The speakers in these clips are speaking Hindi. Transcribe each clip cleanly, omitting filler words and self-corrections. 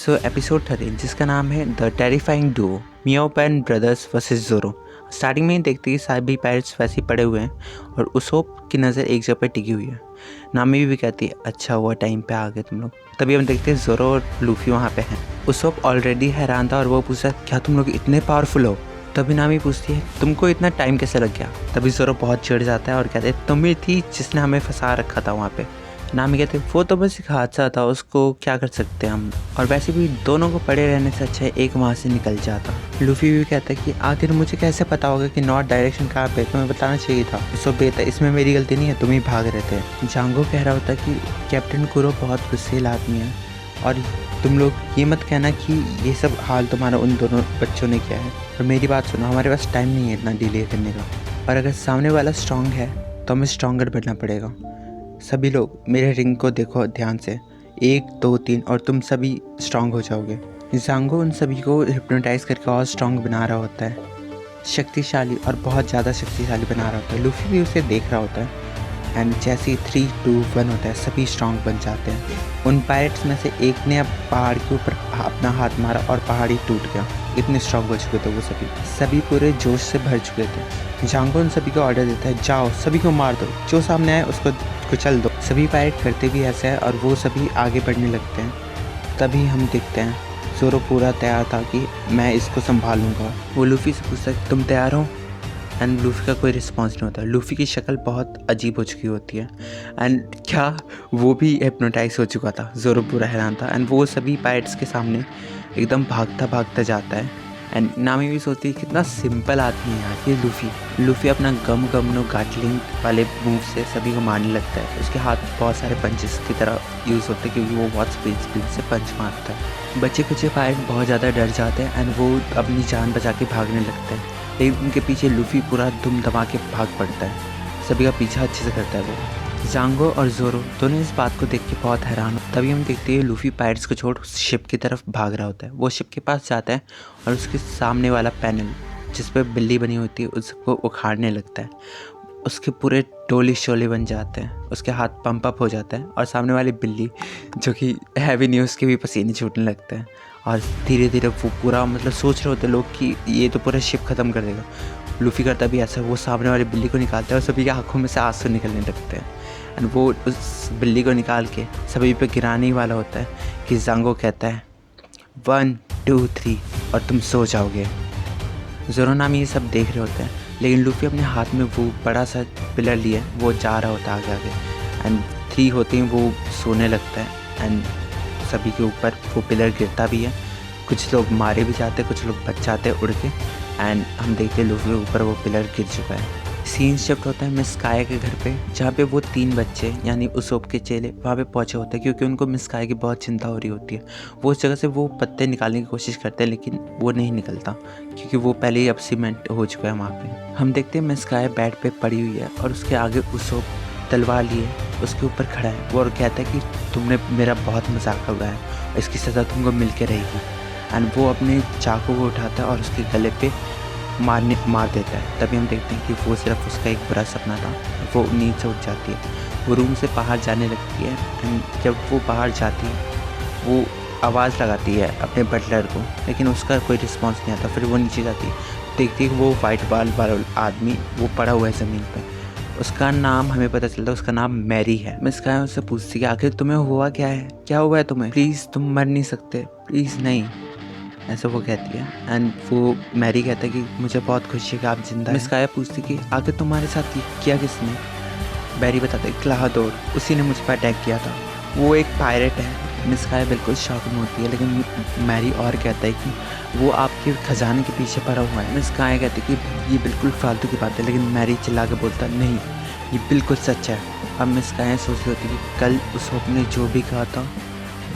सो एपिसोड 13 जिसका नाम है the terrifying Duo Miao pan brothers versus zero. Starting में ही देखते ही सभी पायरेट्स वैसे ही पड़े हुए हैं और उसोप की नज़र एक जगह पर टिकी हुई है। नामी भी कहती है अच्छा हुआ टाइम पे आ गए तुम लोग। तभी हम देखते हैं ज़ोरो और लूफी वहाँ पे हैं। उसोप ऑलरेडी हैरान था और वो पूछता है क्या तुम लोग इतने पावरफुल हो। तभी नामी पूछती है तुमको इतना टाइम कैसे लग गया। तभी ज़ोरो बहुत चिढ़ जाता है और कहते हैं तुम ही थी जिसने हमें फंसा रखा था वहाँ पे। नामी कहते वो तो बस एक हादसा था, उसको क्या कर सकते हैं हम, और वैसे भी दोनों को पड़े रहने से अच्छा है एक वहाँ से निकल जाता। लूफी भी कहता है कि आखिर मुझे कैसे पता होगा कि नॉर्थ डायरेक्शन कहाँ पे, तुम्हें बताना चाहिए था। सो बेटा इसमें मेरी गलती नहीं है, तुम ही भाग रहे थे। जांगो कह रहा होता कि कैप्टन कुरो बहुत गुस्सेल आदमी है और तुम लोग ये मत कहना कि ये सब हाल तुम्हारा उन दोनों बच्चों ने किया है। और मेरी बात सुनो, हमारे पास टाइम नहीं है इतना डिले करने का, और अगर सामने वाला स्ट्रांग है तो हमें स्ट्रांगर बनना पड़ेगा। सभी लोग मेरे रिंग को देखो ध्यान से, 1 2 3 और तुम सभी स्ट्रांग हो जाओगे। जांगो उन सभी को हिप्नोटाइज करके और स्ट्रांग बना रहा होता है, शक्तिशाली और बहुत ज़्यादा शक्तिशाली बना रहा होता है। लूफी भी उसे देख रहा होता है एंड जैसे ही 3 2 1 होता है सभी स्ट्रांग बन जाते हैं। उन पायरेट्स में से एक ने अब पहाड़ के ऊपर अपना हाथ मारा और पहाड़ी टूट गया। इतने स्ट्रांग हो चुके थे वो सभी पूरे जोश से भर चुके थे। जांगो उन सभी को ऑर्डर देता है जाओ सभी को मार दो, जो सामने आए उसको कुचल दो। सभी पायरेट करते भी ऐसा है और वो सभी आगे बढ़ने लगते हैं। तभी हम देखते हैं ज़ोरो पूरा तैयार था कि मैं इसको संभालूंगा। वो लूफी से पूछता है तुम तैयार हो, एंड लूफी का कोई रिस्पॉन्स नहीं होता। लूफी की शक्ल बहुत अजीब हो चुकी होती है एंड क्या वो भी हिप्नोटाइज हो चुका था। ज़ोरो पूरा हैरान था एंड वो सभी पायरेट्स के सामने एकदम भागता जाता है। एंड नामी भी सोचती है कितना सिंपल आदमी है यार ये लूफी। लूफी अपना गम नो गाटलिंग वाले मूव से सभी को मारने लगता है। उसके हाथ बहुत सारे पंचेस की तरह यूज़ होते हैं क्योंकि वो बहुत स्पीड से पंच मारता है। बच्चे कुछ पायरेट बहुत ज़्यादा डर जाते हैं एंड वो अपनी जान बचा के भागने लगते हैं, लेकिन उनके पीछे लूफी पूरा दुम दबा के भाग पड़ता है। सभी का पीछा अच्छे से करता है वो। जांगो और ज़ोरो दोनों इस बात को देख के बहुत हैरान हो। तभी हम देखते हैं लूफी पायरेट्स को छोड़ शिप की तरफ भाग रहा होता है। वो शिप के पास जाता है और उसके सामने वाला पैनल जिस पर बिल्ली बनी होती है उसको उखाड़ने लगता है। उसके पूरे टोली शोले बन जाते हैं, उसके हाथ पंप अप हो जाता है और सामने वाली बिल्ली जो कि हैवी नहीं उसके भी पसीने छूटने लगते हैं। और धीरे धीरे वो पूरा मतलब सोच रहे होते लोग कि ये तो पूरा शिप ख़त्म कर देगा। लूफी करता भी ऐसा, वो सामने वाली बिल्ली को निकालता है और सभी की आंखों में से आंसू निकलने लगते हैं एंड वो उस बिल्ली को निकाल के सभी पे गिराने ही वाला होता है कि जांगो कहता है 1 2 3 और तुम सो जाओगे। ज़ोरो नामी ये सब देख रहे होते हैं, लेकिन लूफी अपने हाथ में वो बड़ा सा पिलर लिए वो जा रहा होता है आगे एंड 3 होते ही वो सोने लगता है एंड सभी के ऊपर वो पिलर गिरता भी है। कुछ लोग मारे भी जाते हैं, कुछ लोग बच जाते हैं उड़ के एंड हम देखते हैं लूफी के ऊपर वो पिलर गिर चुका है। सीन शिफ्ट होता है मिस काया के घर पे, जहाँ पे वो 3 बच्चे यानी उसोप के चेले वहाँ पे पहुँचे होते हैं क्योंकि उनको मिस काया की बहुत चिंता हो रही होती है। वो उस जगह से वो पत्ते निकालने की कोशिश करते हैं लेकिन वो नहीं निकलता क्योंकि वो पहले ही अब सीमेंट हो चुका है वहाँ पे। हम देखते हैं मिस काया बेड पे पड़ी हुई है और उसके आगे उसोप तलवार लिए उसके ऊपर खड़ा है वो और कहता है कि तुमने मेरा बहुत मजाक उड़ाया है, इसकी सज़ा तुमको मिल के रहेगी। एंड वो अपने चाकू को उठाता है और उसके गले पे मार देता है। तभी हम देखते हैं कि वो सिर्फ उसका एक बुरा सपना था। वो नींद से उठ जाती है, वो रूम से बाहर जाने लगती है एंड जब वो बाहर जाती है वो आवाज़ लगाती है अपने बटलर को, लेकिन उसका कोई रिस्पॉन्स नहीं आता। फिर वो नीचे जाती है, देखती है कि वो वाइट बाल वाला आदमी वो पड़ा हुआ है ज़मीन पर। उसका नाम हमें पता चलता है, उसका नाम मैरी है। मिस काया उससे पूछती है आखिर तुम्हें हुआ क्या है, क्या हुआ है तुम्हें, प्लीज़ तुम मर नहीं सकते, प्लीज़ नहीं, ऐसा वो कहती है। एंड वो मैरी कहता है कि मुझे बहुत खुशी है कि आप जिंदा हैं। मिस काया पूछती कि आखिर तुम्हारे साथ ये किया किसने। मैरी बताता है क्लाहाडोर, उसी ने मुझ पर अटैक किया था, वो एक पायरेट है। मिस काया बिल्कुल शॉक में होती है, लेकिन मैरी और कहता है कि वो आपके खजाने के पीछे पड़ा हुआ है। मिस काया कहती है कि ये बिल्कुल फालतू की बात है, लेकिन मैरी चिल्ला के बोलता है नहीं ये बिल्कुल सच है। अब मिस काया सोच रही होती है कि कल उस वक्त ने जो भी कहा था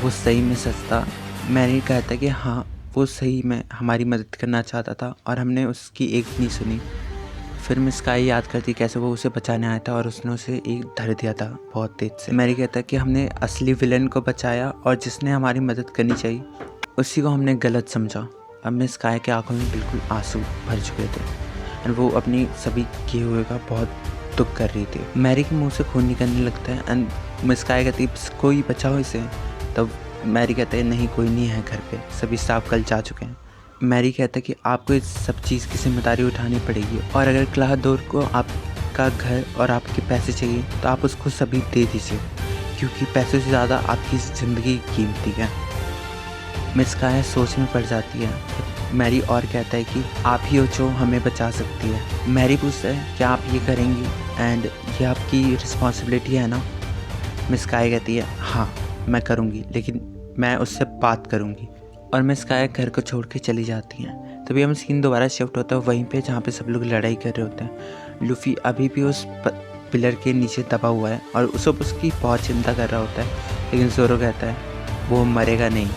वो सही में सच था। मैरी कहता है कि हाँ वो सही में हमारी मदद करना चाहता था और हमने उसकी एक नहीं सुनी। फिर मिस काया याद करती कैसे वो उसे बचाने आया था और उसने उसे एक धर दिया था बहुत तेज से। मैरी कहता है कि हमने असली विलन को बचाया और जिसने हमारी मदद करनी चाहिए उसी को हमने गलत समझा। अब मिस काया के आंखों में बिल्कुल आंसू भर चुके थे और वो अपनी सभी किए हुए का बहुत दुख कर रही थी। मैरी के मुंह से खून निकलने लगता है एंड मिस काया कहती है कोई बचाओ इसे। तब मैरी कहता है नहीं कोई नहीं है घर पे, सभी स्टाफ कल जा चुके हैं। मैरी कहता है कि आपको इस सब चीज़ की जिम्मेदारी उठानी पड़ेगी और अगर क्लाहडोर को आपका घर और आपके पैसे चाहिए तो आप उसको सभी दे दीजिए, क्योंकि पैसों से ज़्यादा आपकी ज़िंदगी कीमती है। मिस काया सोच में पड़ जाती है। मैरी और कहता है कि आप ही हो जो हमें बचा सकती है। मैरी पूछता है क्या आप ये करेंगी एंड ये आपकी रिस्पॉन्सिबिलिटी है ना। मिस काया कहती है हाँ मैं करूँगी, लेकिन मैं उससे बात करूँगी। और मिस काया घर को छोड़ के चली जाती हैं। तभी हम सीन दोबारा शिफ्ट होता है वहीं पे जहाँ पे सब लोग लड़ाई कर रहे होते हैं। लूफी अभी भी उस पिलर के नीचे दबा हुआ है और उसकी बहुत चिंता कर रहा होता है, लेकिन ज़ोरो कहता है वो मरेगा नहीं,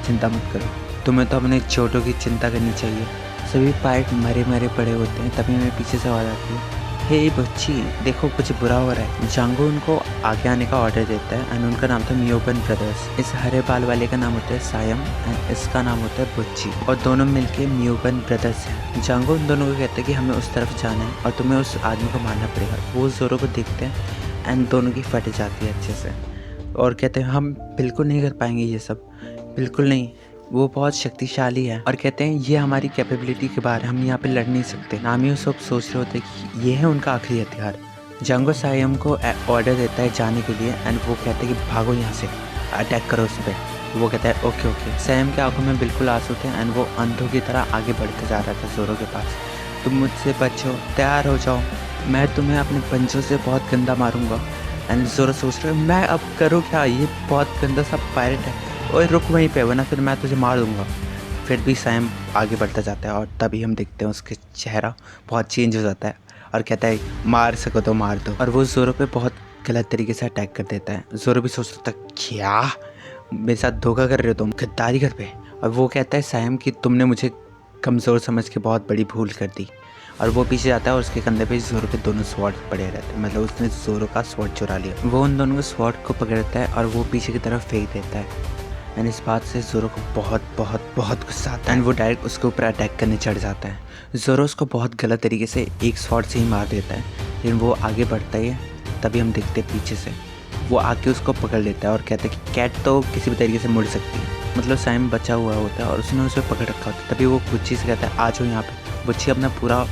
चिंता मत करो, तुम्हें तो अपने चोटों की चिंता करनी चाहिए। सभी पायलट मरे मरे पड़े होते हैं। तभी हमें पीछे से आवाज़ आती है हे बच्ची देखो कुछ बुरा हो रहा है। जांगो उनको आगे आने का ऑर्डर देता है एंड उनका नाम था मियोबन ब्रदर्स। इस हरे बाल वाले का नाम होता है सायम एंड इसका नाम होता है बुच्ची और दोनों मिलके मियोबन ब्रदर्स हैं। जांगो उन दोनों को कहता है कि हमें उस तरफ जाना है और तुम्हें उस आदमी को मारना पड़ेगा। वो ज़ोरो को देखते हैं एंड दोनों की फट जाती है अच्छे से और कहते हैं हम बिल्कुल नहीं कर पाएंगे ये सब, बिल्कुल नहीं, वो बहुत शक्तिशाली है। और कहते हैं ये हमारी कैपेबिलिटी के बाहर, हम यहाँ पे लड़ नहीं सकते। नामी सब सोच रहे होते कि ये है उनका आखिरी हथियार। जांगो सायम को ऑर्डर देता है जाने के लिए एंड वो कहते हैं कि भागो यहाँ से, अटैक करो उस पर। वो कहता है ओके ओके। सायम के आंखों में बिल्कुल आंसू थे एंड वो अंधों की तरह आगे बढ़ते जा रहा था ज़ोरो के पास। तुम मुझसे बचो, तैयार हो जाओ, मैं तुम्हें अपने पंजों से बहुत गंदा मारूंगा। एंड ज़ोरो सोच रहे मैं अब करूँ क्या, ये बहुत गंदा सा पायरेट है, और रुक वहीं पे वरना फिर मैं तुझे मार दूंगा। फिर भी सैम आगे बढ़ता जाता है और तभी हम देखते हैं उसके चेहरा बहुत चेंज हो जाता है और कहता है मार सको तो मार दो। और वो ज़ोरो पे बहुत गलत तरीके से अटैक कर देता है। ज़ोरो भी सोच रहा था क्या मेरे साथ धोखा कर रहे हो तुम, गद्दारी कर पे। और वो कहता है सैम कि तुमने मुझे कमज़ोर समझ के बहुत बड़ी भूल कर दी। और वो पीछे जाता है और उसके कंधे पे ज़ोरो के दोनों स्वॉर्ड पड़े रहते हैं, मतलब उसने ज़ोरो का स्वॉर्ड चुरा लिया। वो उन दोनों के स्वॉर्ड को पकड़ता है और वो पीछे की तरफ फेंक देता है एंड इस बात से ज़ोरो को बहुत बहुत बहुत गुस्सा आता है एंड वो डायरेक्ट उसके ऊपर अटैक करने चढ़ जाता है। ज़ोरो उसको बहुत गलत तरीके से एक स्वॉर्ड से ही मार देता है, लेकिन वो आगे बढ़ता ही है। तभी हम देखते हैं पीछे से वो आके उसको पकड़ लेता है और कहता है कि कैट तो किसी भी तरीके से मुड़ सकती है, मतलब सैम बचा हुआ होता है और उसने उसे पकड़ रखा होता है। तभी वो बुच्ची से कहता है आ जाओ यहाँ पे। बुच्ची अपना पूरा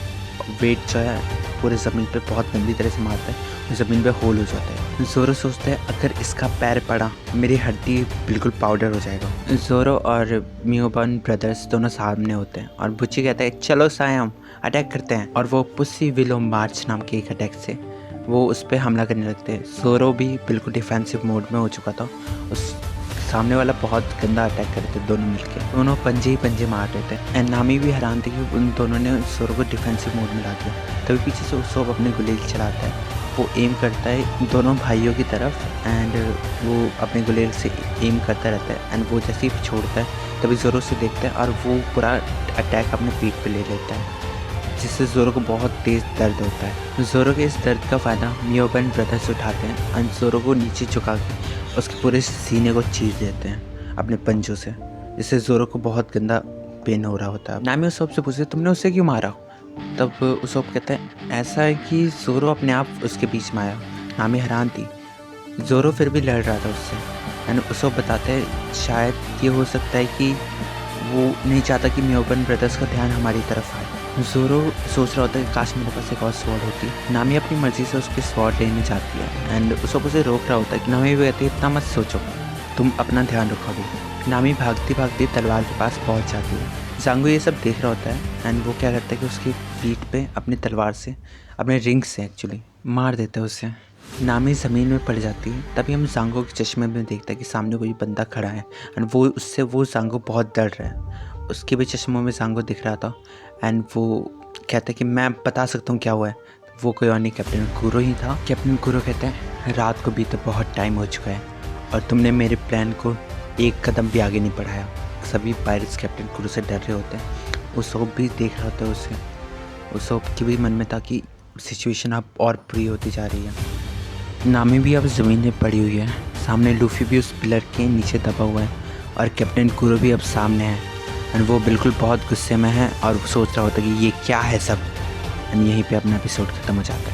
वेट जो है पूरे ज़मीन पे बहुत गंदी तरह से मारता है, ज़मीन पे होल हो जाता है। ज़ोरो सोचता है अगर इसका पैर पड़ा मेरी हड्डी बिल्कुल पाउडर हो जाएगा। ज़ोरो और मियोबन ब्रदर्स दोनों सामने होते हैं और बुच्ची कहता है चलो सायम अटैक करते हैं। और वो पुस्सी विलो मार्च नाम के एक अटैक से वो उस पर हमला करने लगते हैं। ज़ोरो भी बिल्कुल डिफेंसिव मोड में हो चुका था, उस सामने वाला बहुत गंदा अटैक करते दोनों मिलके, दोनों पंजे ही पंजे मार रहे थे एंड नामी भी हैरान थी कि उन दोनों ने ज़ोरो को डिफेंसिव मोड में ला दिया। तभी पीछे से उसोब अपने गुलेल चलाता है, वो एम करता है दोनों भाइयों की तरफ एंड वो अपने गुलेल से एम करता रहता है एंड वो जैसे ही छोड़ता है तभी ज़ोरो से देखता है और वो पूरा अटैक अपने पीठ पे ले लेता है, जिससे ज़ोरो को बहुत तेज़ दर्द होता है। ज़ोरो के इस दर्द का फ़ायदा मियोबन ब्रदर्स उठाते हैं एंड ज़ोरो को नीचे झुका के उसके पूरे सीने को चीर देते हैं अपने पंजों से, जिससे ज़ोरो को बहुत गंदा पेन हो रहा होता है। नामी उसोब से पूछते तुमने उसे क्यों मारा। तब उसोब कहता है ऐसा है कि ज़ोरो अपने आप उसके बीच में आया। नामी हैरान थी, ज़ोरो फिर भी लड़ रहा था उससे एंड उसोब बताते हैं शायद ये हो सकता है कि वो नहीं चाहता कि मियोबन ब्रदर्स का ध्यान हमारी तरफ आए। ज़ोरो सोच रहा होता है कि काश मेरे पास एक और स्वॉर्ड होती। नामी अपनी मर्जी से उसके स्वॉर्ड लेने जाती है एंड उसोब उसे रोक रहा होता है कि नामी भी कहती है इतना मत सोचो, तुम अपना ध्यान रखो अभी। नामी भागती भागती तलवार के पास पहुंच जाती है। जांगो ये सब देख रहा होता है एंड वो क्या करता है कि उसकी पीठ पे अपनी तलवार से, अपने रिंग से एक्चुअली मार देता है उसे। नामी ज़मीन में पड़ जाती है। तभी हम जांगो के चश्मे में देखते हैं कि सामने कोई बंदा खड़ा है एंड वो जांगो बहुत डर रहा है। उसके भी चश्मों में जांगो दिख रहा था एंड वो कहता है कि मैं बता सकता हूँ क्या हुआ है। वो कोई और नहीं कैप्टन कुरो ही था। कैप्टन कुरो कहता है रात को बीते बहुत टाइम हो चुका है और तुमने मेरे प्लान को एक कदम भी आगे नहीं बढ़ाया। सभी पायरेट्स कैप्टन कुरो से डर रहे होते हैं। उसोब भी देख रहा होता है उसे। उसोब के भी मन में था कि सिचुएशन अब और बुरी होती जा रही है। नामी भी अब ज़मीन में पड़ी हुई है, सामने लूफी भी उस पिलर के नीचे दबा हुआ है और कैप्टन कुरो भी अब सामने है एंड वो बिल्कुल बहुत गुस्से में है और वो सोच रहा होता है कि ये क्या है सब। एंड यहीं पे अपना एपिसोड ख़त्म हो जाता है।